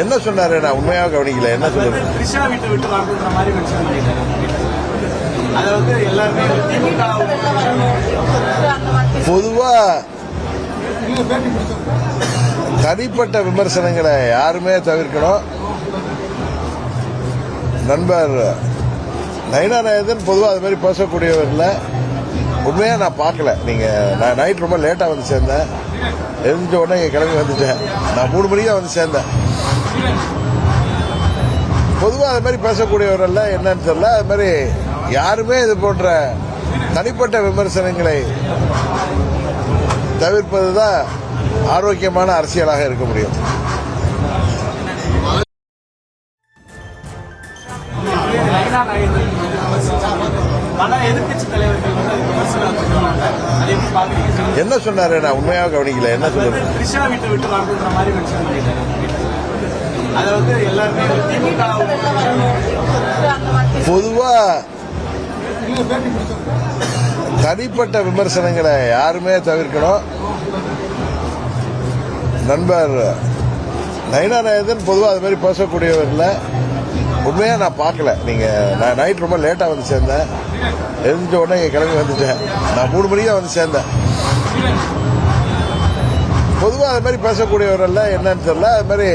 என்ன சொன்னாரு? நான் உண்மையாக கவனிக்கல. என்ன சொல்லுங்க? த்ரிஷா விட்டு வரணுன்ற மாதிரி மென்ஷன் பண்ணிட்டாரு. அதை வந்து எல்லாருமே பொதுவா தனிப்பட்ட விமர்சனங்களை யாருமே தவிர்க்கணும். நண்பர் நயினா நாயகன் பொதுவாக அது மாதிரி பேசக்கூடியவர் இல்லை. உண்மையாக நான் பார்க்கல. நான் நைட் ரொம்ப லேட்டாக வந்து சேர்ந்தேன். எழுந்த உடனே இங்கே கிளம்பி வந்துட்டேன். நான் 3 மணிக்கு தான் வந்து சேர்ந்தேன். பொதுவாக அது மாதிரி பேசக்கூடியவர் இல்லை. என்னன்னு தெரியல. அது மாதிரி யாருமே இது போன்ற தனிப்பட்ட விமர்சனங்களை தவிர்ப்பது தான் ஆரோக்கியமான அரசியலாக இருக்க முடியும். என்ன சொன்னாரு? நான் உண்மையாக கவனிக்கல. என்ன சொல்லுங்க? த்ரிஷா விட்டு வரணுன்ற மாதிரி மென்ஷன் பண்ணிட்டாரு. அதை வந்து எல்லாருமே பொதுவா தனிப்பட்ட விமர்சனங்களை யாருமே தவிர்க்கணும். நண்பர் நயினா நாயகன் பொதுவாக அது மாதிரி பேசக்கூடியவர் இல்லை. உண்மையாக நான் பார்க்கல. நான் நைட் ரொம்ப லேட்டாக வந்து சேர்ந்தேன். எழுந்த உடனே இங்கே கிளம்பி வந்துட்டேன். நான் 3 மணிக்கு தான் வந்து சேர்ந்தேன். பொதுவாக அது மாதிரி பேசக்கூடியவர் இல்லை. என்னன்னு தெரியல. அது மாதிரி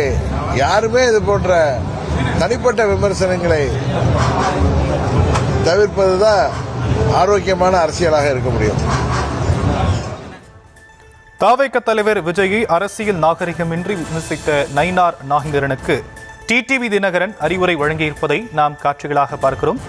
யாருமே இது போன்ற தனிப்பட்ட விமர்சனங்களை தவிர்ப்பது தான் ஆரோக்கியமான அரசியலாக இருக்க முடியும். தாவேக தலைவர் விஜயை அரசியல் நாகரிகமின்றி விமர்சித்த நயினார் நாகேந்திரனுக்கு டிடிவி தினகரன் அறிவுரை வழங்கியிருப்பதை நாம் காட்சிகளாக பார்க்கிறோம்.